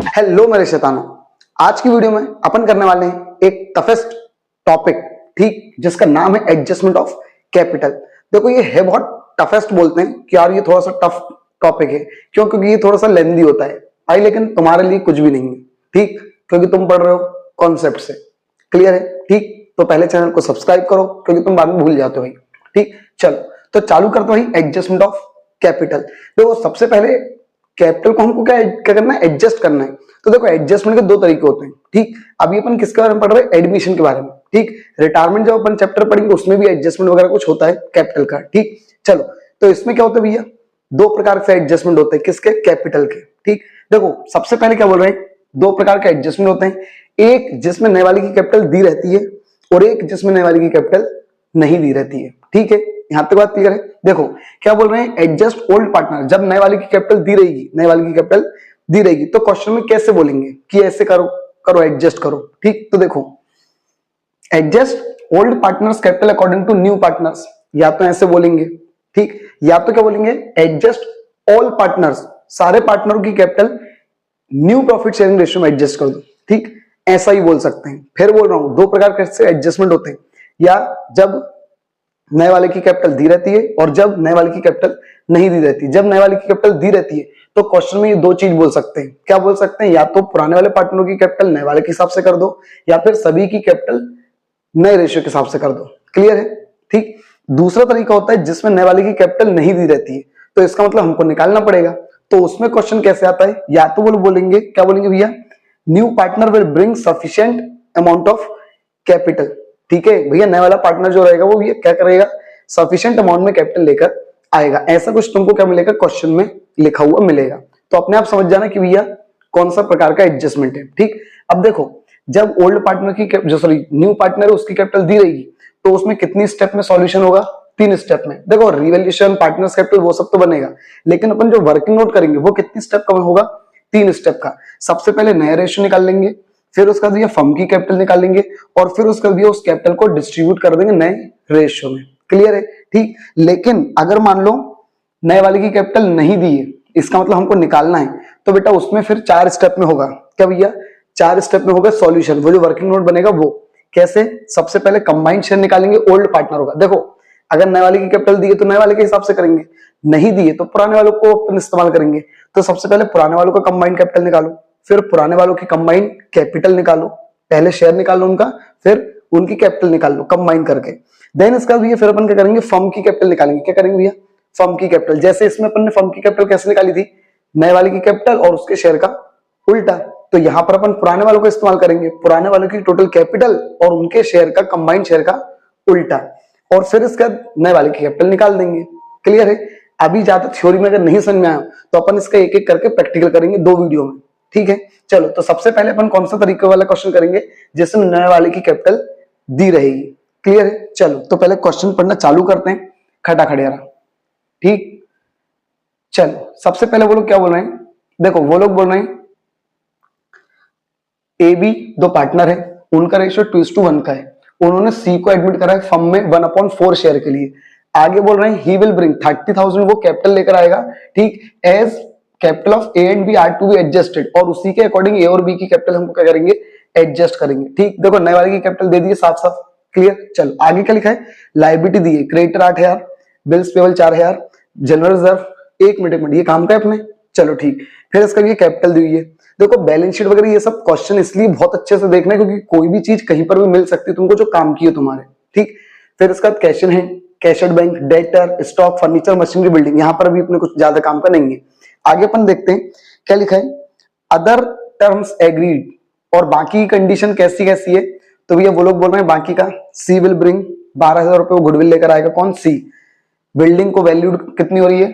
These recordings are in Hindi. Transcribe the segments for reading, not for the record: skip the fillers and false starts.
हेलो मेरे शैतानों, आज की वीडियो में अपन करने वाले हैं एक टफेस्ट टॉपिक, ठीक, जिसका नाम है एडजस्टमेंट ऑफ कैपिटल। देखो ये है बहुत टफेस्ट, बोलते हैं कि यार ये थोड़ा सा टफ टॉपिक है। क्यों? क्योंकि ये थोड़ा सा लेंदी होता है भाई, लेकिन तुम्हारे लिए कुछ भी नहीं है, ठीक, क्योंकि तुम पढ़ रहे हो कॉन्सेप्ट से। क्लियर है? ठीक, तो पहले चैनल को सब्सक्राइब करो क्योंकि तुम बाद में भूल जाते हो भाई। ठीक, चलो तो चालू करते हो भाई एडजस्टमेंट ऑफ कैपिटल। देखो सबसे पहले कैपिटल को हमको क्या करना है? एडजस्ट करना है। तो देखो एडजस्टमेंट के दो तरीके होते हैं, ठीक। अभी अपन किसके बारे में पढ़ रहे हैं? एडमिशन के बारे में, ठीक। रिटायरमेंट जब अपन चैप्टर पढ़ेंगे उसमें भी एडजस्टमेंट वगैरह कुछ होता है कैपिटल का, ठीक। चलो तो इसमें क्या होता है भैया, दो प्रकार से एडजस्टमेंट होते हैं, किसके? कैपिटल के, ठीक। देखो सबसे पहले क्या बोल रहे हैं, दो प्रकार के एडजस्टमेंट होते हैं, एक जिसमें नए वाले की कैपिटल दी रहती है और एक जिसमें नए वाले की कैपिटल नहीं दी रहती है, ठीक है। यहां तक बात क्लियर है? देखो क्या बोल रहे हैं, एडजस्ट ओल्ड पार्टनर। जब नए वाले की कैपिटल दी रहेगी, नए वाले की कैपिटल दी रहेगी तो क्वेश्चन में कैसे बोलेंगे कि ऐसे करो करो एडजस्ट करो, ठीक। तो देखो adjust old partners capital according to new partners, या तो ऐसे बोलेंगे, ठीक, या तो क्या बोलेंगे, एडजस्ट ऑल पार्टनर्स, सारे पार्टनरों की capital new profit sharing ratio में एडजस्ट कर दो, ठीक, ऐसा ही बोल सकते हैं। फिर बोल रहा हूं दो प्रकार से एडजस्टमेंट होते हैं, या जब नए वाले की कैपिटल दी रहती है और जब नए वाले की कैपिटल नहीं दी रहती। जब नए वाले की कैपिटल दी रहती है तो क्वेश्चन में ये दो चीज बोल सकते हैं। क्या बोल सकते हैं? या तो पुराने वाले पार्टनरों की कैपिटल नए वाले के हिसाब से कर दो, या फिर सभी की कैपिटल नए रेशियो के हिसाब से कर दो। क्लियर है? ठीक। दूसरा तरीका होता है जिसमें नए वाले की कैपिटल नहीं दी रहती है, तो इसका मतलब हमको निकालना पड़ेगा। तो उसमें क्वेश्चन कैसे आता है, या तो वो बोलेंगे, क्या बोलेंगे भैया, new partner will bring sufficient amount of capital, ठीक है भैया। नया वाला पार्टनर जो रहेगा वो ये क्या करेगा, सफिशिएंट अमाउंट में कैपिटल लेकर आएगा। ऐसा कुछ तुमको क्या मिलेगा, क्वेश्चन में लिखा हुआ मिलेगा। तो अपने आप समझ जाना कि भैया कौन सा प्रकार का एडजस्टमेंट है, ठीक। अब देखो जब ओल्ड पार्टनर की जो सॉरी न्यू पार्टनर है उसकी कैपिटल दी रहेगी तो उसमें कितनी स्टेप में सॉल्यूशन होगा? 3 स्टेप में। देखो रिवैल्यूएशन, पार्टनर्स कैपिटल वो सब तो बनेगा, लेकिन अपन जो वर्किंग नोट करेंगे वो कितनी स्टेप का होगा? 3 स्टेप का। सबसे पहले नया रेशियो निकाल लेंगे, फिर उसका दिया फर्म की कैपिटल निकालेंगे, और फिर उसका दिया उस कैपिटल को डिस्ट्रीब्यूट कर देंगे नए रेशियो में। क्लियर है? ठीक। लेकिन अगर मान लो नए वाले की कैपिटल नहीं दी है, इसका मतलब हमको निकालना है, तो बेटा उसमें फिर 4 स्टेप में होगा। क्या भैया? 4 स्टेप में होगा सॉल्यूशन। वो जो वर्किंग नोट बनेगा वो कैसे? सबसे पहले कंबाइंड शेयर निकालेंगे ओल्ड पार्टनर होगा। देखो अगर नए वाले की कैपिटल दी है तो नए वाले के हिसाब से करेंगे, नहीं दी है तो पुराने वालों को अपन इस्तेमाल करेंगे। तो सबसे पहले पुराने वालों का कंबाइंड कैपिटल निकालो, फिर पुराने वालों की कंबाइंड कैपिटल निकालो, पहले शेयर निकाल लो उनका, फिर उनकी कैपिटल निकाल लो कंबाइन करके। देन इसका भी फिर अपन क्या करेंगे, फर्म की कैपिटल निकालेंगे। क्या करेंगे भैया? फर्म की कैपिटल। जैसे इसमें अपन ने फर्म की कैपिटल कैसे निकाली थी, नए वाले की कैपिटल और उसके शेयर का उल्टा। तो यहां पर अपन पुराने वालों को इस्तेमाल करेंगे, पुराने वालों की टोटल कैपिटल और उनके शेयर का कंबाइंड शेयर का उल्टा, और फिर इसका नए वाले की कैपिटल निकाल देंगे। क्लियर है? अभी ज्यादा थ्योरी में अगर नहीं समझ में आया तो अपन इसका एक एक करके प्रैक्टिकल करेंगे 2 वीडियो में, ठीक है। चलो तो सबसे पहले अपन कौन सा तरीके वाला क्वेश्चन करेंगे जिसमें नए वाले की कैपिटल दी रहेगी। क्लियर है? चलो तो पहले क्वेश्चन पढ़ना चालू करते हैं खटाखड़ियारा, ठीक। चलो सबसे पहले वो लोग क्या बोल रहे हैं, देखो वो लोग बोल रहे हैं ए बी दो पार्टनर है, उनका रेशियो 2:1 का है। उन्होंने सी को एडमिट करा है फर्म में 1/4 शेयर के लिए। आगे बोल रहे हैं ही विल ब्रिंग 30,000, वो कैपिटल लेकर आएगा, ठीक, as capital of A and B are to be adjusted, और उसी के अकॉर्डिंग ए और बी की कैपिटल हमको क्या करेंगे, एडजस्ट करेंगे, ठीक। देखो नए वाले की कैपिटल दे दी है साफ साफ। क्लियर? चलो आगे क्या लिखा है, लायबिलिटी दी है, creditor 8,000, bills payable 4,000, general reserve 1 minute ये काम का है अपने। चलो ठीक, फिर इसका भी कैपिटल दी हुई है। देखो बैलेंस शीट वगैरह ये सब क्वेश्चन इसलिए बहुत अच्छे से देखना है क्योंकि कोई भी चीज कहीं पर भी मिल सकती है तुमको जो काम की है तुम्हारे, ठीक। फिर इसका cash in hand, cash at bank, debtor, stock, furniture, machinery, building, यहां पर भी अपने कुछ ज्यादा काम का नहीं है। आगे अपन देखते हैं क्या लिखा है, अदर टर्म्स एग्रीड, और बाकी की कंडीशन कैसी कैसी है। तो भैया वो लोग बोल रहे हैं बाकी का, सी विल ब्रिंग 12,000 रुपए गुडविल लेकर आएगा, कौन? सी। बिल्डिंग को वैल्यू कितनी हो रही है,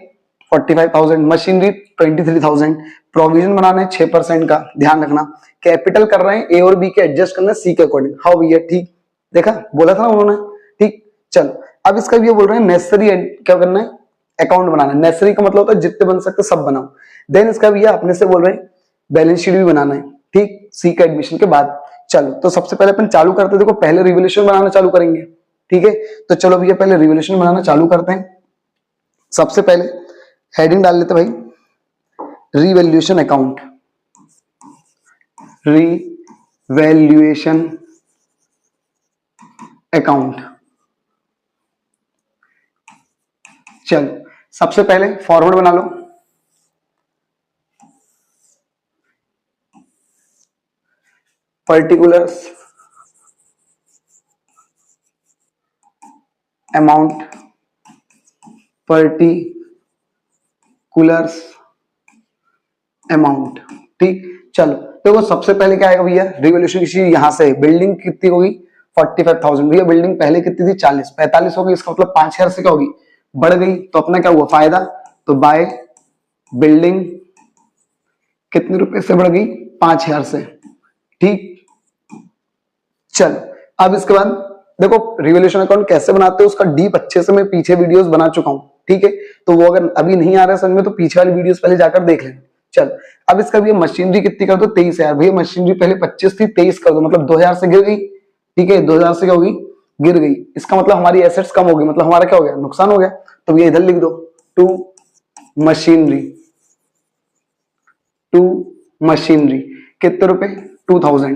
45,000, मशीनरी 23,000, प्रोविजन बनाना है 6% का, ध्यान रखना। कैपिटल कर रहे हैं ए और बी के एडजस्ट करना है सी के अकॉर्डिंग। हाउ भैया? ठीक, देखा बोला था ना उन्होंने, ठीक। चलो अब इसका भी ये बोल रहे हैं नेसेसरी क्या करना है, अकाउंट बनाना है। नेसेसरी का मतलब होता है जितने बन सकते सब बनाओ। देन इसका भी अपने से बोल रहे हैं बैलेंस शीट भी बनाना है, ठीक, सी का एडमिशन के बाद। चलो तो सबसे पहले अपन चालू करते हैं, देखो पहले रिवोल्यूशन बनाना चालू करेंगे, ठीक है। तो चलो भैया पहले रिवोल्यूशन बनाना चालू करते हैं। सबसे पहले हेडिंग डाल लेते भाई, रिवैल्यूएशन अकाउंट, रिवैल्यूएशन अकाउंट। चलो सबसे पहले फॉर्मेट बना लो। Particulars amount, particulars amount. ठीक, चलो देखो सबसे पहले क्या आएगा भैया, रिवॉल्यूशन की चीज यहां से बिल्डिंग कितनी होगी 45,000। भैया बिल्डिंग पहले कितनी थी 40, 45 होगी, इसका मतलब 5,000 से क्या होगी, बढ़ गई। तो अपना क्या हुआ फायदा, तो बाय बिल्डिंग कितने रुपए से बढ़ गई, 5,000 से। ठीक, चलो अब इसके बाद देखो रिवॉल्यूशन अकाउंट कैसे बनाते हो उसका डीप अच्छे से मैं पीछे वीडियोस बना चुका हूं। ठीक है, तो वो अगर अभी नहीं आ रहा है समझ में तो पीछे वाली वीडियोस पहले जाकर देख लेना। चल अब इसका भैया मशीनरी कितनी कर दो 23,000। भैया मशीनरी पहले 25 थी, 23 कर दो, मतलब 2,000 से गिर गई। ठीक है, 2,000 से क्या होगी, गिर गई। इसका मतलब हमारी एसेट्स कम हो गई, मतलब हमारा क्या हो गया, नुकसान हो गया। तो भैया इधर लिख दो टू मशीनरी, टू मशीनरी कितने रुपए 2,000।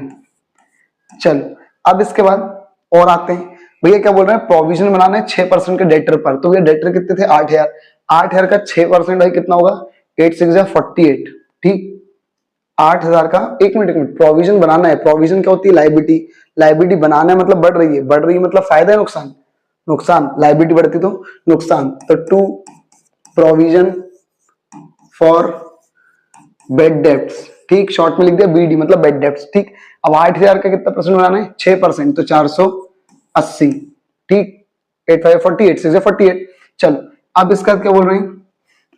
चलो अब इसके बाद और आते हैं, भैया क्या बोल रहे हैं, प्रोविजन बनाना है 6% के डेटर पर। तो भैया डेटर कितने थे 8,000, 8,000 का 6% भाई कितना होगा 8 6 48। ठीक, 8,000 का, एक मिनट प्रोविजन बनाना है। प्रोविजन क्या होती है, लाइबिलिटी। लाइबिलिटी बनाना है मतलब बढ़ रही है, बढ़ रही है मतलब फायदा है नुकसान, नुकसान। लाइबिलिटी बढ़ती तो नुकसान। तो to provision for bad debts. ठीक, शॉर्ट में लिख दिया बीडी, मतलब बेड डेब्ट्स। ठीक, अब 8,000 का कितना परसेंट बनाना है 6%, तो 480। ठीक, 8 5 48 6 48। चलो अब इसका क्या बोल रहे हैं,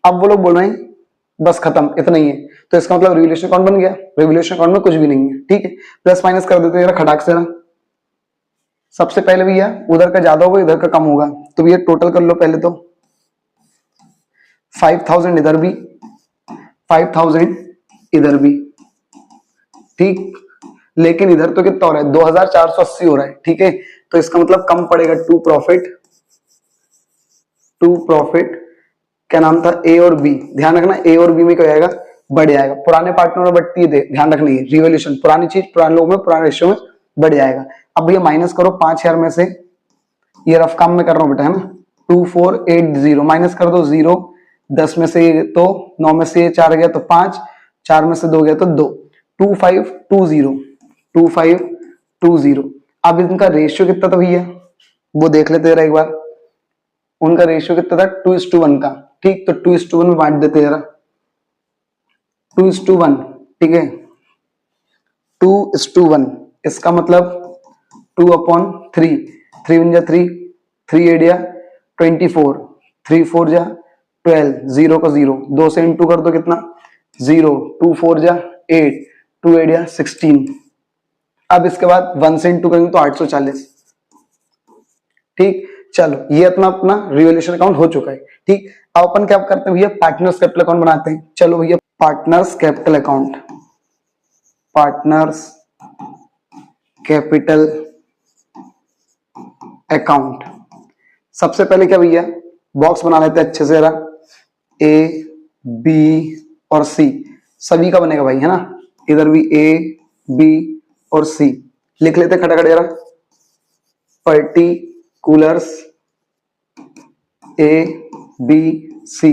अब वो लोग बोल रहे हैं बस खत्म इतना ही है। तो इसका मतलब रिवॉल्यूशन अकाउंट बन गया। रिवॉल्यूशन अकाउंट में कुछ भी नहीं है। ठीक है, प्लस माइनस कर देते हैं खटाक से ना। सबसे पहले भैया उधर का ज्यादा होगा, इधर का कम होगा। तो भैया टोटल कर लो पहले तो 5,000 इधर भी, 5,000 इधर भी। ठीक, लेकिन इधर तो कितना हो रहा है 2,480 हो रहा है। ठीक है, तो इसका मतलब कम पड़ेगा। टू प्रॉफिट, टू प्रॉफिट क्या नाम था, ए और बी। ध्यान रखना ए और बी में क्या आएगा, बढ़ जाएगा। पुराने पार्टनर में बढ़ती है, ध्यान रखनी है। रिवॉल्यूशन पुरानी चीज पुराने लोगों में पुराने रेशियो में बढ़ जाएगा। अब भैया माइनस करो 5,000 में से, ये रफ काम में कर रहा हूं बेटा है ना। 2480 माइनस कर दो 0, 10 में से तो 9 में से 4 गया तो 5, 4 में से 2 गया तो 2, 2520, 2520। अब इनका रेशियो कितना था भैया वो देख लेते जरा एक बार। उनका रेशियो कितना था 2:1 का। ठीक, तो 2:1 में बांट देते जरा, 2:1। ठीक है, 2:1 इसका मतलब 2/3, 3 1 जा 3, 3 8 जा 24, 3 4 जा 12, 0 का 0, 2 से इंटू कर दो कितना 0, 2 4 जा 8, 2 8 जा 16। अब इसके बाद 1 से इंटू करेंगे तो 840। ठीक, चलो ये अपना अपना रिवॉल्यूशन अकाउंट हो चुका है। ठीक, अब अपन क्या करते हैं भैया, पार्टनर्स कैपिटल अकाउंट बनाते हैं। चलो भैया partners capital account, partners capital account. सबसे पहले क्या भैया बॉक्स बना लेते हैं अच्छे से जरा, ए बी और सी सभी का बनेगा भाई है ना। इधर भी ए बी और सी लिख लेते खटाखट जरा। Particulars A B C,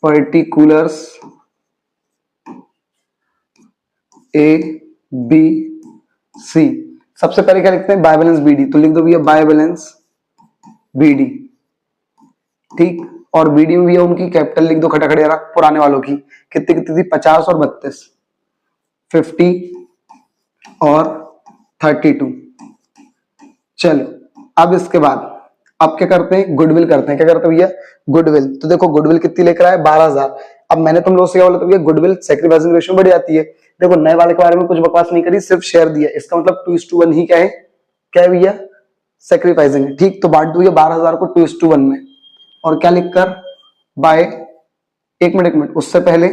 particulars A B C. सबसे पहले क्या लिखते हैं बाय बैलेंस बीडी, तो लिख दो भैया बाय बैलेंस बीडी। ठीक, और बीडी में भैया उनकी कैपिटल लिख दो खटाखट जरा पुराने वालों की, कितनी कितनी थी 50 और 32, 50 और 32। चलो अब इसके बाद अब क्या करते हैं गुडविल करते हैं। क्या करते हैं भैया गुडविल, तो देखो गुडविल कितनी लेकर आए 12,000। अब मैंने तुम लोगों से क्या बोला था भैया गुडविल सैक्रिफाइसिंग रेशियो बढ़ जाती है। देखो नए वाले के बारे में कुछ बकवास नहीं करी, सिर्फ शेयर दिया। इसका मतलब 2:1 ही क्या है, क्या है भैया सैक्रिफाइसिंग है। ठीक, तो बांट दो ये 12,000 को 2:1 में, और क्या लिखकर बाय, एक मिनट उससे पहले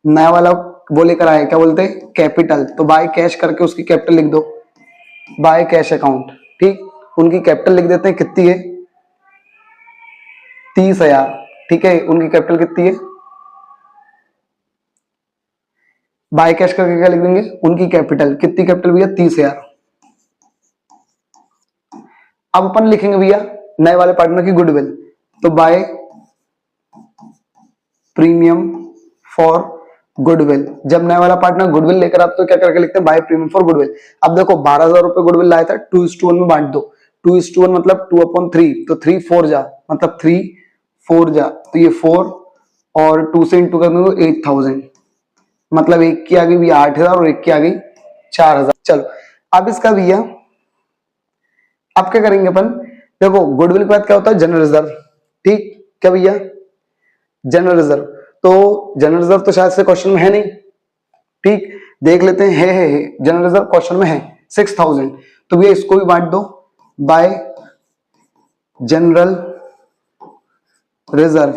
नया वाला वो लेकर आए क्या बोलते हैं कैपिटल, तो बाय कैश करके उसकी कैपिटल लिख दो बाय कैश अकाउंट। ठीक, उनकी कैपिटल लिख देते हैं कितनी है 30,000। ठीक है, उनकी कैपिटल कितनी है बाय कैश करके क्या लिख देंगे, उनकी कैपिटल, कितनी कैपिटल भैया 30,000। अब अपन लिखेंगे भैया नए वाले पार्टनर की गुडविल, तो बाय प्रीमियम फॉर गुडविल। जब नया वाला पार्टनर गुडविल लेकर आता तो क्या करके लिखते हैं, बाय प्रीमियम फॉर गुडविल। अब देखो 12,000 रुपए गुडविल लाया था, 2:1 में बांट दो, 2:1 मतलब 2/3, तो 3 4 जा मतलब 3 4 जा, तो ये 4 और 2 से इंटू कर दो 8,000, मतलब एक की आ गई भैया 8,000 और एक की आ गई 4,000। चलो अब इसका भैया अब क्या करेंगे अपन, देखो गुडविल के बाद क्या होता है, जनरल रिजर्व। ठीक, क्या भैया जनरल रिजर्व, तो जनरल रिजर्व तो शायद से क्वेश्चन में है नहीं, ठीक, देख लेते हैं, है जनरल रिजर्व क्वेश्चन में है 6,000, तो भैया इसको भी बांट दो बाय जनरल रिजर्व।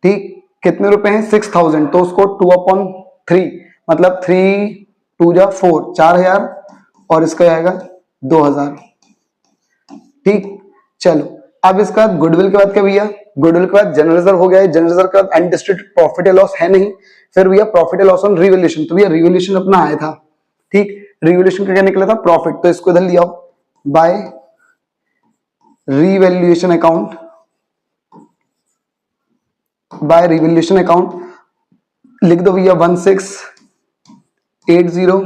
ठीक, कितने रुपए हैं 6,000, तो उसको 2/3 मतलब 3 2 जा 4, 4,000 और इसका आएगा 2,000। ठीक, चलो अब इसका गुडविल के बाद क्या भैया, गुडविल के बाद जनरल रिजर्व हो गया है, जनरल रिजर्व के बाद अनडिस्ट्रिब्यूटेड प्रॉफिट या लॉस है नहीं, फिर भैया प्रॉफिट या लॉस ऑन रिवैल्यूएशन, तो भैया रिवैल्यूएशन अपना आया था। ठीक, रिवैल्यूएशन का क्या निकला था, प्रॉफिट, तो इसको इधर लिया by revaluation account, by revaluation account लिख दो भैया 1680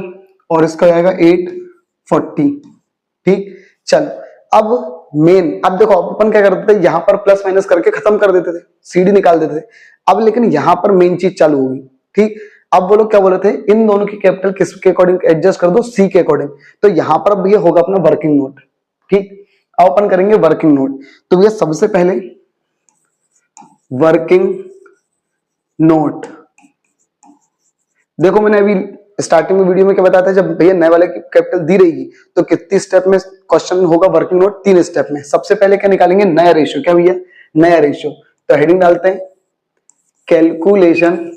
और इसका आएगा 840। ठीक, चलो अब मेन, अब देखो अपन क्या करते थे, यहां पर प्लस माइनस करके खत्म कर देते थे, सीडी निकाल देते थे। अब लेकिन यहां पर मेन चीज चालू होगी। ठीक, अब बोलो क्या बोले थे, इन दोनों की कैपिटल किसके अकॉर्डिंग एडजस्ट कर दो, सी के अकॉर्डिंग, तो यहां पर भैया होगा अपना वर्किंग नोट। ठीक, अब अपन करेंगे वर्किंग नोट, तो भैया सबसे पहले वर्किंग नोट, देखो मैंने अभी स्टार्टिंग में वीडियो में क्या बताया था, जब भैया नए वाले की कैपिटल दी रहेगी तो कितनी स्टेप में क्वेश्चन होगा वर्किंग नोट, 3 स्टेप में। सबसे पहले क्या निकालेंगे, नया रेशियो, क्या भैया नया रेशियो, तो हेडिंग डालते हैं calculation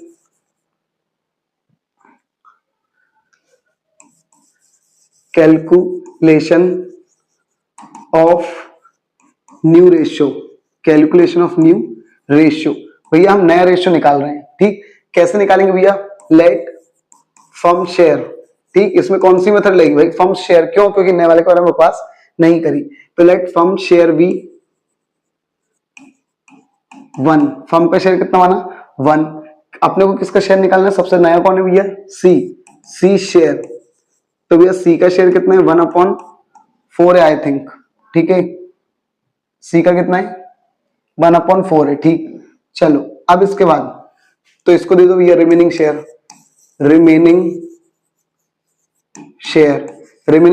of new ratio, calculation of new ratio, भैया हम नया रेशियो निकाल रहे हैं। ठीक, कैसे निकालेंगे भैया, लेट फर्म शेयर। ठीक, इसमें कौन सी मेथड लगेगी भाई, फर्म शेयर, क्यों, क्योंकि नए वाले के बारे में पास नहीं करी, तो let firm share B 1, firm का शेयर कितना माना 1, अपने को किसका शेयर निकालना है, सबसे नया कौन है भैया सी शेयर, तो भैया सी का शेयर कितना है 1/4 है आई थिंक। ठीक है, सी का कितना है 1/4 है। ठीक, चलो अब इसके बाद तो इसको दे दो भैया रिमेनिंग शेयर, रिमेनिंग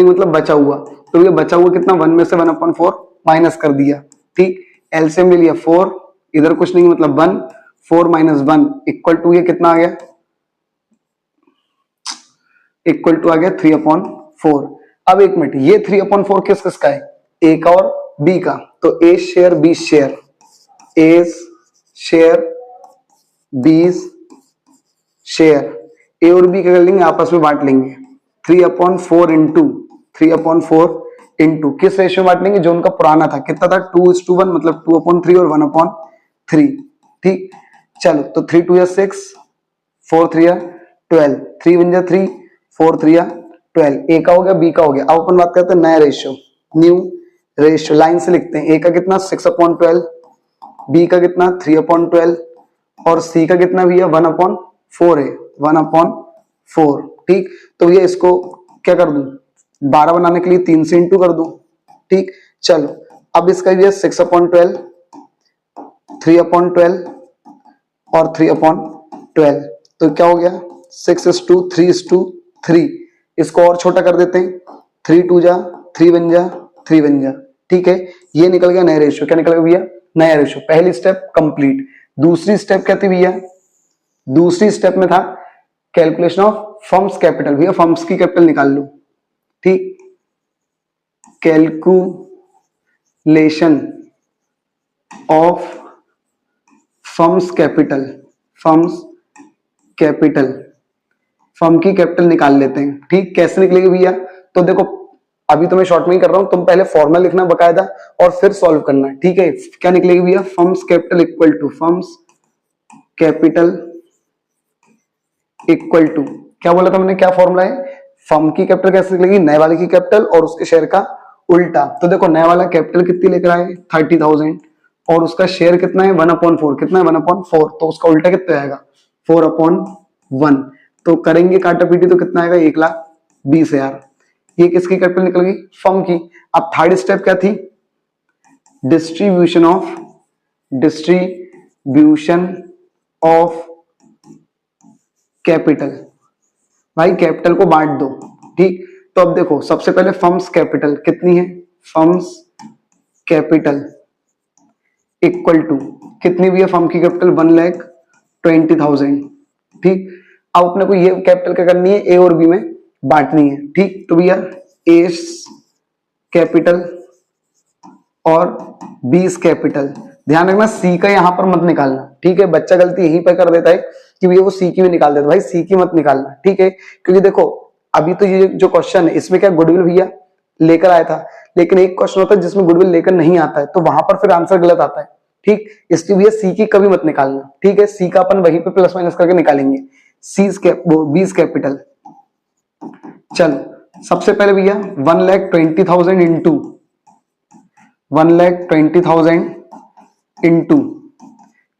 मतलब बचा हुआ, तो ये बचा हुआ कितना, 1 में से 1/4 माइनस कर दिया। ठीक, एलसीएम ले लिया 4, इधर कुछ नहीं मतलब 1, 4 - 1 इक्वल टू ये कितना आ गया, इक्वल टू आ गया 3/4। अब एक मिनट, ये 3/4 किस किसका है, ए का और बी का, तो ए शेयर बी शेयर, ए शेयर बी शेयर, ए और बी क्या कर लेंगे, आपस में बांट लेंगे 3/4 इंटू किस रेशियो बांट लेंगे, जो उनका पुराना था, कितना था 2:1 मतलब 2/3 और 1/3। ठीक, चलो तो 3 2 6, 4 3 12, 3 1 3, 4 3 12, ए का हो गया बी का हो गया। अब अपन बात करते हैं नया रेशियो, न्यू रेशियो, लाइन से लिखते हैं, ए का कितना 6/12, बी का कितना 3/12 और सी का कितना भैया 1/4 है, 1/4। ठीक, तो ये इसको क्या कर दूं, 12 बनाने के लिए 3 से इंटू कर दूं। ठीक, चलो अब इसका ये 6/12, 3/12 और 3/12, तो क्या हो गया 6:3:3, इसको और छोटा कर देते हैं, 3 2 जा 3 1 जा 3 1 जा। ठीक है, ये निकल गया नया रेशियो, क्या निकल गया भैया नया रेशियो। पहली स्टेप कंप्लीट। दूसरी स्टेप क्या थी भैया, दूसरी स्टेप में था कैलकुलेशन ऑफ फर्म्स कैपिटल, भैया फर्म्स की कैपिटल निकाल लो। ठीक, calculation of firms capital, firm की कैपिटल निकाल लेते हैं। ठीक, कैसे निकलेगी भैया, तो देखो अभी तो मैं शॉर्ट में ही कर रहा हूं, तुम पहले फॉर्मूला लिखना बकायदा और फिर सॉल्व करना। ठीक है, क्या निकलेगी भैया, firm's capital equal to firm's capital equal to, क्या बोला था मैंने, क्या फॉर्मूला है, फर्म की कैपिटल कैसे निकलेगी, नए वाले की कैपिटल और उसके शेयर का उल्टा। तो देखो नया वाला कैपिटल कितनी लेकर आए 30,000 और उसका शेयर कितना है 1/4, कितना है 1/4, तो उसका उल्टा कितना आएगा 4/1। तो करेंगे काटा पीटी तो कितना आएगा 1,20,000। ये किसकी कैपिटल निकल गई, फर्म की। अब थर्ड स्टेप क्या थी, डिस्ट्रीब्यूशन ऑफ कैपिटल। भाई कैपिटल को बांट दो, ठीक। तो अब देखो सबसे पहले फर्म्स कैपिटल कितनी है, फर्म्स कैपिटल इक्वल टू कितनी भी है फर्म की कैपिटल 1,20,000, ठीक। अब अपने को ये कैपिटल क्या करनी है, ए और बी में बांटनी है, ठीक। तो भैया एस कैपिटल और बीस कैपिटल, ध्यान रखना सी का यहां पर मत निकालना, ठीक है। बच्चा गलती यहीं पर कर देता है कि भैया वो सी की भी निकाल देता है, भाई सी की मत निकालना, ठीक है। क्योंकि देखो अभी तो ये जो क्वेश्चन है इसमें क्या गुडविल भैया लेकर आया था, लेकिन एक क्वेश्चन होता है जिसमें गुडविल लेकर नहीं आता है तो वहां पर फिर आंसर गलत आता है, ठीक। इसलिए भैया सी की कभी मत निकालना, ठीक है। सी का अपन वहीं पे प्लस माइनस करके निकालेंगे, सी बीस कैपिटल। चलो सबसे पहले भैया 1,20,000 इंटू 1,20,000 इंटू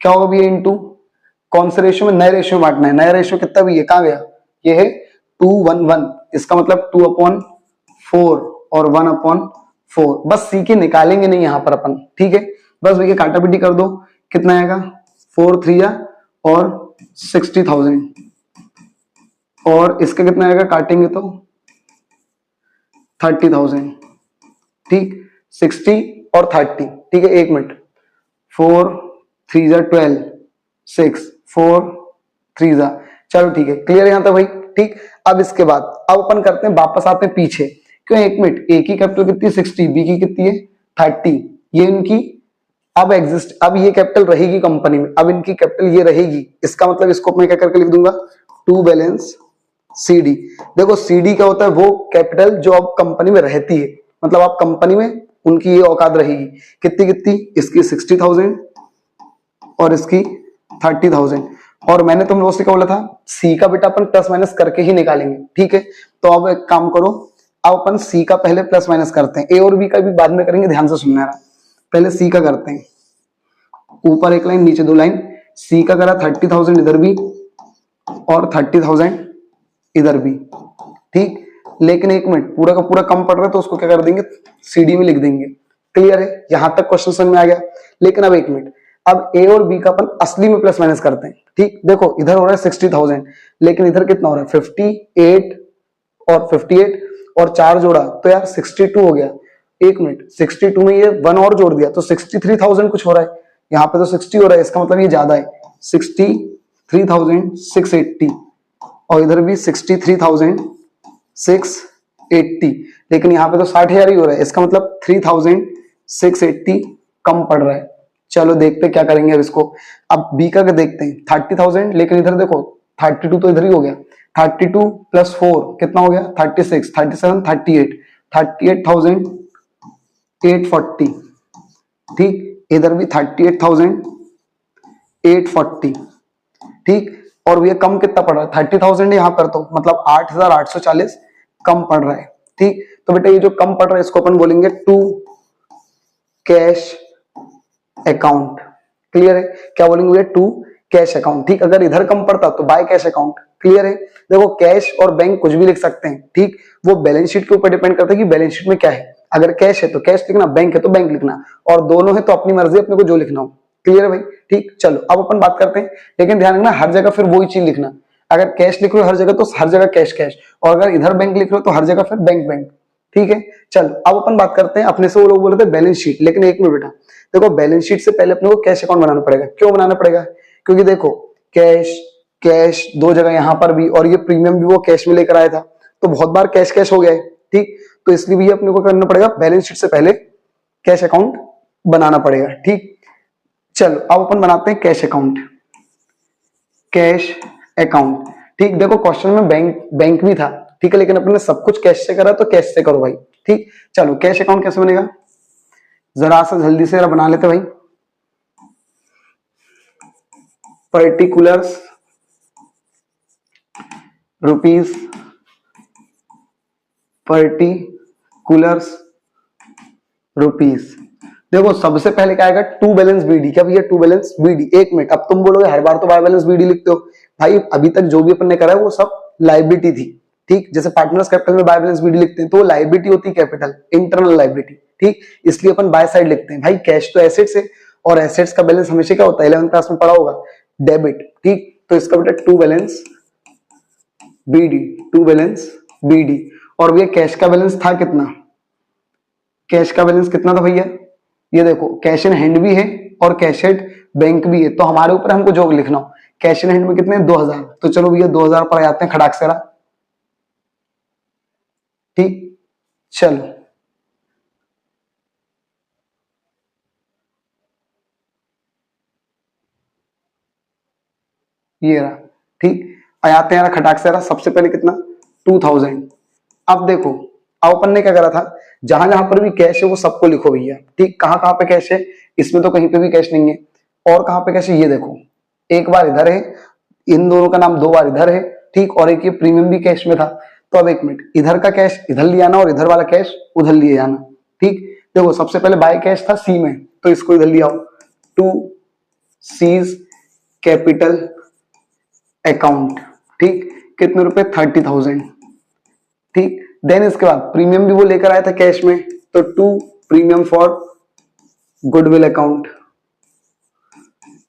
क्या होगा भैया, इंटू कौन से रेशियो में, नए रेशियो में बांटना है। नया रेशियो कितना भी, ये कहां गया, ये है 2:1:1, इसका मतलब 2/4 और 1/4। बस सी की निकालेंगे नहीं यहां पर अपन, ठीक है। बस भैया काटा पीटी कर दो, कितना आएगा 4×3 और 60,000 और इसका कितना आएगा काटेंगे तो 30,000, ठीक। 60 और 30, ठीक है। एक मिनट, 4×3 12, 6 4×3, चलो ठीक है, क्लियर है यहां तक भाई, ठीक। अब इसके बाद अब अपन करते हैं, वापस आते हैं पीछे, क्यों, एक मिनट, ए की कैपिटल कितनी 60, बी की कितनी है 30, ये इनकी अब एग्जिस्ट, अब ये कैपिटल रहेगी कंपनी में, अब इनकी कैपिटल ये रहेगी, इसका मतलब इसको मैं क्या करके लिख दूंगा, टू बैलेंस सीडी। देखो सीडी क्या होता है, वो कैपिटल जो अब कंपनी में रहती है, मतलब आप कंपनी में उनकी ये औकात रहेगी, कितनी कितनी, इसकी 60,000 और इसकी 30,000। और मैंने तुम लोगों से क्या बोला था, सी का बेटा अपन प्लस माइनस करके ही निकालेंगे, ठीक है। तो अब एक काम करो, अब अपन सी का पहले प्लस माइनस करते हैं, ए और बी का भी बाद में करेंगे, ध्यान से सुनना रहा, पहले सी का करते हैं। ऊपर एक लाइन नीचे दो लाइन, सी का करा 30,000 इधर भी और 30,000 इधर भी, ठीक। लेकिन एक मिनट, पूरा का पूरा कम पड़ रहा है तो उसको क्या कर देंगे, सीडी में लिख देंगे, क्लियर है, यहां तक क्वेश्चन समझ में आ गया। लेकिन अब एक मिनट, अब ए और बी का अपन असली में प्लस माइनस करते हैं, ठीक। देखो इधर हो रहा है 60,000, लेकिन इधर कितना हो रहा है 58 और 58 और 4 जोड़ा तो यार 62 हो गया। एक मिनट, 62 में ये 1 और जोड़ दिया तो 63,000 कुछ हो रहा है, यहाँ पे तो 60 हो रहा है, इसका मतलब ये ज्यादा है, 63,680 और इधर भी 63,680, लेकिन यहाँ पे तो 60,000 ही हो रहा है, इसका मतलब 3,680 कम पड़ रहा है। चलो देखते क्या करेंगे अब इसको। अब बी का देखते हैं 30,000, लेकिन इधर देखो 32 तो इधर ही हो गया, 32 + 4 कितना हो गया 36, 37 38, 38,840, ठीक। इधर भी 38,840, ठीक। और ये कम कितना पड़ रहा है 30,000 यहां पर, तो मतलब 8,840 कम पड़ रहा है, ठीक। तो बेटा ये जो कम पड़ रहा है इसको अपन बोलेंगे टू कैश अकाउंट, क्लियर है, क्या बोलेंगे भैया टू कैश अकाउंट, ठीक। अगर इधर कम पड़ता तो बाय कैश अकाउंट, क्लियर है। देखो कैश और बैंक कुछ भी लिख सकते हैं, ठीक। वो बैलेंस शीट के ऊपर डिपेंड करता है कि बैलेंस शीट में क्या है, अगर कैश है तो कैश लिखना, बैंक है तो बैंक लिखना, और दोनों है तो अपनी मर्जी अपने को जो लिखना हो, क्लियर है भाई, ठीक। चलो अब अपन बात करते हैं, लेकिन ध्यान रखना हर जगह फिर वही चीज लिखना, अगर कैश लिख रहे हो हर जगह तो हर जगह कैश कैश, और अगर इधर बैंक लिख रहे हो तो हर जगह फिर बैंक बैंक, ठीक है। चलो अब अपन बात करते हैं, अपने से वो लोग बोल रहे थे बैलेंस शीट, लेकिन एक मिनट बेटा, देखो बैलेंस शीट से पहले अपने को कैश अकाउंट बनाना पड़ेगा। क्यों बनाना पड़ेगा, क्योंकि देखो कैश कैश दो जगह यहां पर भी, और ये प्रीमियम भी वो कैश में लेकर आया था, तो बहुत बार कैश कैश हो गया है, ठीक। तो इसलिए भी अपने को करना पड़ेगा, बैलेंस शीट से पहले कैश अकाउंट बनाना पड़ेगा, ठीक। चलो अब अपन बनाते हैं कैश अकाउंट, कैश अकाउंट, ठीक। देखो क्वेश्चन में बैंक भी था, ठीक है, लेकिन अपन ने सब कुछ कैश से करा तो कैश से करो भाई, ठीक। चलो कैश अकाउंट कैसे बनेगा, जरा सा जल्दी से बना लेते भाई। Particulars rupees particulars rupees. देखो सबसे पहले क्या आएगा, टू बैलेंस बीडी। क्या भैया, टू बैलेंस बीडी। एक मिनट, अब तुम बोलोगे हर बार तो बाय बैलेंस बीडी लिखते हो। भाई अभी तक जो भी अपन ने करा है वो सब लाइबिलिटी थी, ठीक। जैसे पार्टनर्स कैपिटल में बाय बैलेंस बीडी लिखते हैं तो वो लाइबिलिटी होती है, कैपिटल इंटरनल लाइबिलिटी, ठीक। इसलिए अपन बाय साइड लिखते हैं। भाई कैश तो एसेट्स है और एसेट्स का बैलेंस हमेशा क्या होता है, 11th क्लास में पढ़ा होगा, डेबिट, ठीक। तो इसका बेटा to balance BD, to balance BD. और भैया कैश का बैलेंस था कितना, कैश का बैलेंस कितना था भैया, ये देखो कैश इन हैंड भी है और कैश एट बैंक भी है। तो हमारे ऊपर हमको जो लिखना हो, कैश इन हैंड में कितने 2000, तो चलो भैया 2000 पर आते हैं खड़ाक से, ठीक। चलो ये रहा, ठीक। आते हैं खटाक से सबसे पहले कितना 2000। अब देखो, अब अपन ने क्या करा था, जहां जहां पर भी कैश है वो सबको लिखो भैया, ठीक। कहां कहां पे कैश है, इसमें तो कहीं पे भी कैश नहीं है। और कहां पे कैश है, ये देखो एक बार इधर है, इन दोनों का नाम दो बार इधर है, ठीक। और एक ये प्रीमियम भी कैश में था। तो अब एक मिनट, इधर का कैश इधर ले आना और इधर वाला कैश उधर लिए जाना, ठीक। देखो सबसे पहले बाय कैश था सी में, तो इसको इधर ले आओ, टू सीज कैपिटल अकाउंट, ठीक। कितने रुपए, 30,000, ठीक। देन इसके बाद प्रीमियम भी वो लेकर आया था कैश में, तो to premium for goodwill account,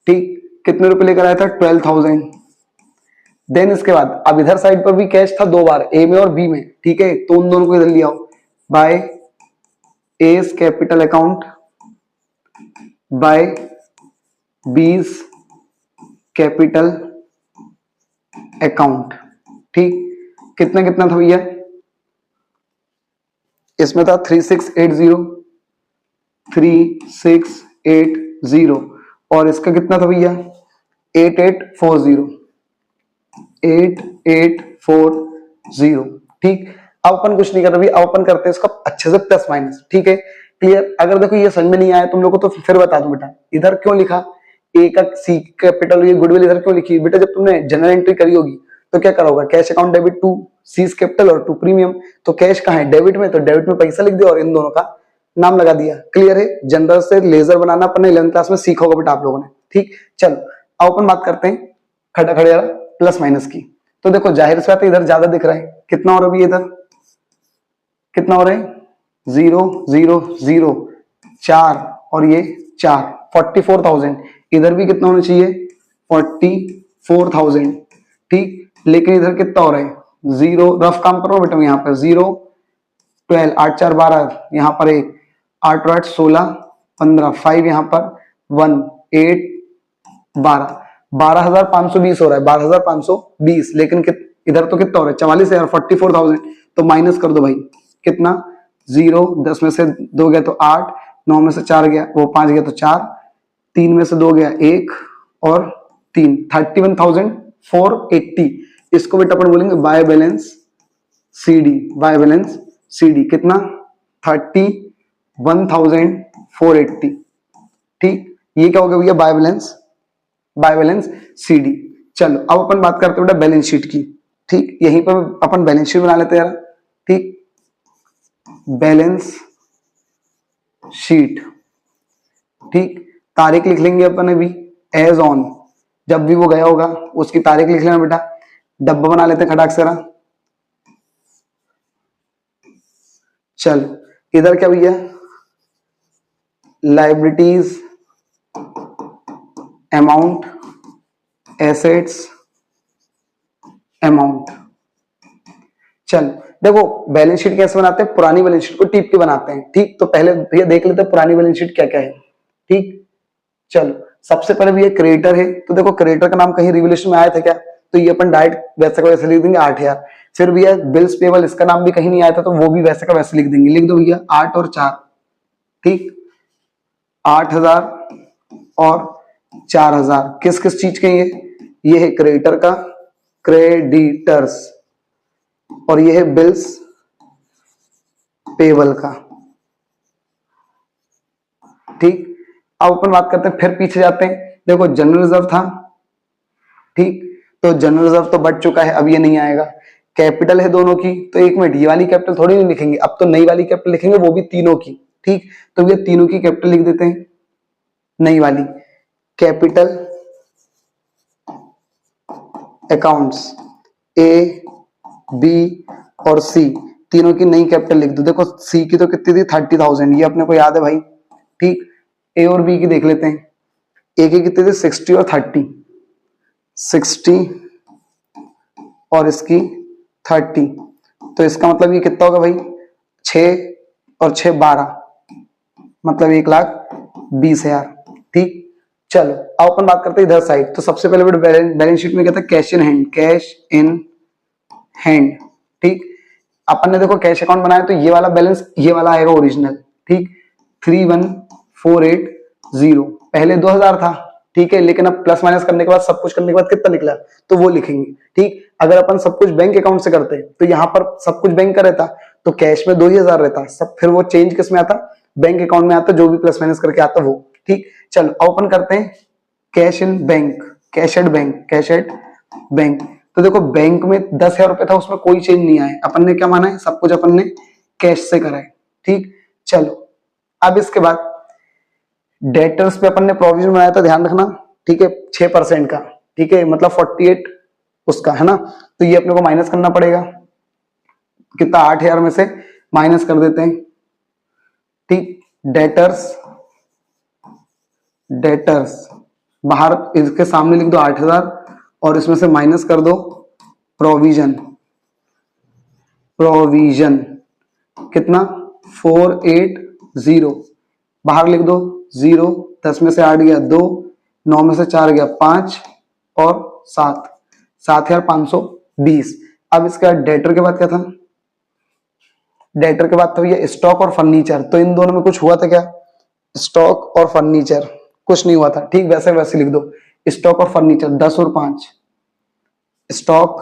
ठीक। कितने रुपए लेकर आया था, 12,000। देन इसके बाद अब इधर साइड पर भी कैश था दो बार, ए में और बी में, ठीक है। तो उन दोनों को इधर ले आओ, by S capital account, by B's capital account, ठीक। कितना कितना था भैया, इसमें था 3680, 3680। और इसका कितना था भैया, 8840, 8840, ठीक। अब अपन कुछ नहीं कर रहे, अब अपन करते हैं इसका अच्छे से प्लस माइनस, ठीक है। क्लियर। अगर देखो ये समझ में नहीं आया तुम लोग को तो फिर बता दूं बेटा, इधर क्यों लिखा ए का सी कैपिटल, ये गुडविल इधर क्यों लिखी बेटा, जब तुमने जनरल एंट्री करी होगी तो क्या करोगे, cash account debit to C's capital और टू प्रीमियम। तो कैश कहाँ है, डेबिट में, तो डेबिट में पैसा लिख दिया और इन दोनों का नाम लगा दिया। क्लियर है। जनरल से लेजर बनाना अपन ने 11th क्लास में सीखा होगा बेटा आप लोगों ने, ठीक। चलो अब अपन बात करते हैं खड़ा खड़े प्लस माइनस की। तो देखो जाहिर सी बात है इधर ज्यादा दिख रहा है, कितना हो रहा है इधर, कितना हो रहा है, 0 0 0 4 और ये 4, 44,000। इधर भी कितना होना चाहिए, 44,000, ठीक। लेकिन इधर कितना हो रहा है, 0, रफ काम करो बेटा, यहाँ पर 0 12, 8 4 12, यहाँ पर 1 8 8 16 15, 5 यहाँ पर 1 8 12, 12,520 हो रहा है, 12,520। लेकिन इधर तो कितना हो रहा है, 44,000, 44,000। तो माइनस कर दो भाई, कितना, 0, 10 में से 2 गया तो 8, 9 में से 4 गया, वो 5 गया तो 4, 3 में से 2 गया 1 और 3, 31,480। इसको बेटा अपन बोलेंगे by balance CD, by balance CD. कितना, 31,480, ठीक। ये क्या हो गया भैया, बाय बैलेंस सीडी। चलो अब अपन बात करते हैं बेटा बैलेंस शीट की, ठीक। यहीं पर अपन बैलेंस शीट बना लेते हैं यार, ठीक। बैलेंस शीट, ठीक। तारीख लिख लेंगे अपन अभी, एज ऑन, जब भी वो गया होगा उसकी तारीख लिख लेना बेटा। डब्बा बना लेते हैं खटाक से। चलो इधर क्या भैया, लाइबिलिटीज, अमाउंट, एसेट्स, अमाउंट। चल देखो बैलेंस शीट कैसे बनाते हैं, पुरानी बैलेंस शीट को टिप के बनाते हैं, ठीक। तो पहले भैया देख लेते हैं पुरानी बैलेंस शीट क्या क्या है, ठीक। चलो सबसे पहले भैया क्रेडिटर है, तो देखो क्रेडिटर का नाम कहीं रिवोल्यूशन में आया था क्या, तो ये अपन डायरेक्ट वैसे का वैसे लिख देंगे 8,000। फिर भैया बिल्स पेबल, इसका नाम भी कहीं नहीं आया था तो वो भी वैसे का वैसे लिख देंगे, लिख दो भैया 8 और 4, ठीक। 8,000 और 4,000 किस किस चीज के, ये है क्रेडिटर का, क्रेडिटर्स, और ये है बिल्स पेबल का, ठीक। अब अपन बात करते हैं, फिर पीछे जाते हैं। देखो जनरल रिजर्व था, ठीक। तो जनरल रिजर्व तो बढ़ चुका है, अब ये नहीं आएगा। कैपिटल है दोनों की, तो एक मिनट, ये वाली कैपिटल थोड़ी नहीं लिखेंगे, अब तो नई वाली कैपिटल लिखेंगे, वो भी तीनों की। ठीक, तो ये तीनों की कैपिटल लिख देते हैं, नई वाली कैपिटल अकाउंट्स ए, बी और सी, तीनों की नई कैपिटल लिख दो। देखो सी की तो कितनी थी 30,000, ये अपने को याद है भाई। ठीक, ए और बी की देख लेते हैं। ए की कितनी थी 60 और 30, 60 और इसकी 30, तो इसका मतलब ये कितना होगा भाई, 6 और 6 12, मतलब 1,20,000। ठीक, चलो अब अपन बात करते हैं इधर साइड। तो सबसे पहले बैलेंस शीट में क्या था, cash in hand, cash in hand. ठीक, अपन ने देखो कैश अकाउंट बनाया, तो ये वाला बैलेंस ये वाला आएगा ओरिजिनल। ठीक, 31,480, पहले 2,000 था। ठीक है, लेकिन अब प्लस माइनस करने के बाद, सब कुछ करने के बाद कितना निकला, तो वो लिखेंगे। ठीक, अगर अपन सब कुछ बैंक अकाउंट से करते तो यहाँ पर सब कुछ बैंक का रहता, तो कैश में 2,000 रहता सब, फिर वो चेंज किस में आता, बैंक अकाउंट में आता, जो भी प्लस माइनस करके आता वो। ठीक, चलो अब अपन करते हैं cash in bank, cash at bank, cash at bank. तो देखो बैंक में 10,000 रुपए था, उसमें कोई चेंज नहीं आया, अपन ने क्या माना है, सब कुछ अपन ने कैश से करा है। ठीक, चलो अब इसके बाद डेटर्स पे अपन ने प्रोविजन बनाया था, ध्यान रखना। ठीक है, 6% का। ठीक है, मतलब 48 उसका है ना, तो ये अपने को माइनस करना पड़ेगा, कितना 8,000 में से माइनस कर देते हैं। ठीक, डेटर्स, डेटर्स बाहर इसके सामने लिख दो 8,000 और इसमें से माइनस कर दो प्रोविजन, प्रोविजन कितना 480, बाहर लिख दो 0, 10 में से 8 गया 2, 9 में से 4 गया 5 और 7, 7,520। अब इसका डेटर के बाद क्या था, डेटर के बाद तो ये स्टॉक और फर्नीचर, तो इन दोनों में कुछ हुआ था क्या, स्टॉक और फर्नीचर कुछ नहीं हुआ था। ठीक, वैसे वैसे लिख दो, स्टॉक और फर्नीचर 10 और 5, स्टॉक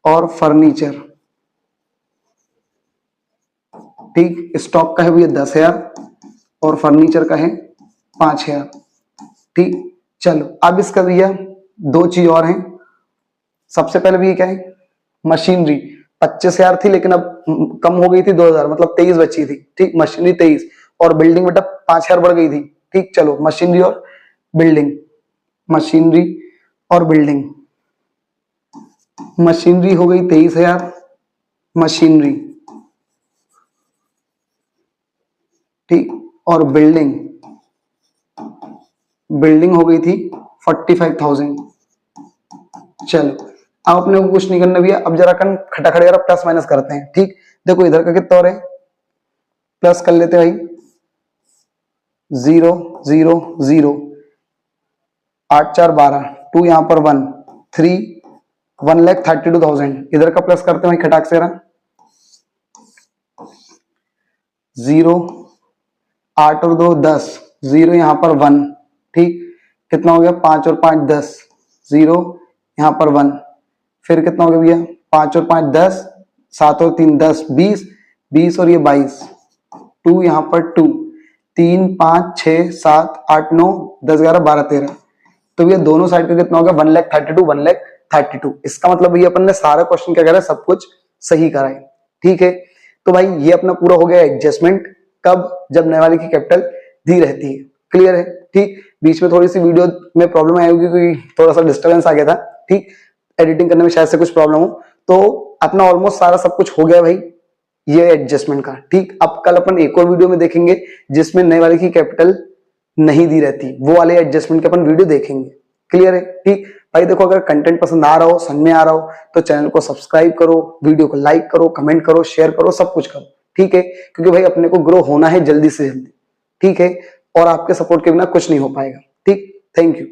और फर्नीचर। ठीक, स्टॉक का है भैया 10,000 और फर्नीचर का है 5,000। ठीक, चलो अब इसका भैया दो चीज और हैं। सबसे पहले भी क्या है, मशीनरी 25,000 थी, लेकिन अब कम हो गई थी 2,000, मतलब 23 बची थी। ठीक, मशीनरी 23 और बिल्डिंग बेटा 5,000 बढ़ गई थी। ठीक, चलो मशीनरी और बिल्डिंग, मशीनरी और बिल्डिंग, मशीनरी हो गई 23,000 मशीनरी। ठीक, और बिल्डिंग, बिल्डिंग हो गई थी 45,000। चलो अब अपने को कुछ नहीं करना भैया, अब जरा कन खटाखट जरा प्लस माइनस करते हैं। ठीक, देखो इधर का कितना हो रहा है, प्लस कर लेते भाई, 0 0 0, 8 4 12, 2 यहां पर 1 3, 1,32,000। इधर का प्लस करते हैं भाई खटाक से, 0 8 और 2 10, 0 यहां पर 1। ठीक, कितना हो गया 5 और 5 10, 0 यहां पर 1, फिर कितना हो गया भैया 5 और 5 10, 7 और 3 10 20, 20 और ये 22, 2 यहां पर 2, 3 5 6 7 8 9 10 11 12 13, तो भैया दोनों साइड का कितना हो गया 1,32,000 1,32,000। इसका मतलब भैया अपन ने सारा क्वेश्चन क्या करा है, सब कुछ सही करा है। ठीक है, तो भाई ये अपना पूरा हो गया एडजस्टमेंट, कब, जब नए वाले की कैपिटल दी रहती है। क्लियर है। ठीक, बीच में थोड़ी सी वीडियो में प्रॉब्लम आई होगी क्योंकि थोड़ा सा डिस्टर्बेंस आ गया था। ठीक, एडिटिंग करने में शायद से कुछ प्रॉब्लम हो, तो अपना ऑलमोस्ट सारा सब कुछ हो गया भाई ये एडजस्टमेंट का। ठीक, अब कल अपन एक और वीडियो में देखेंगे जिसमें नए वाले की कैपिटल नहीं दी रहती, वो वाले एडजस्टमेंट के अपन वीडियो देखेंगे। क्लियर है। ठीक भाई, देखो अगर कंटेंट पसंद आ रहा हो, समझ में आ रहा हो, तो चैनल को सब्सक्राइब करो, वीडियो को लाइक करो, कमेंट करो, शेयर करो, सब कुछ करो। ठीक है, क्योंकि भाई अपने को ग्रो होना है जल्दी से जल्दी। ठीक है, और आपके सपोर्ट के बिना कुछ नहीं हो पाएगा। ठीक, थैंक यू।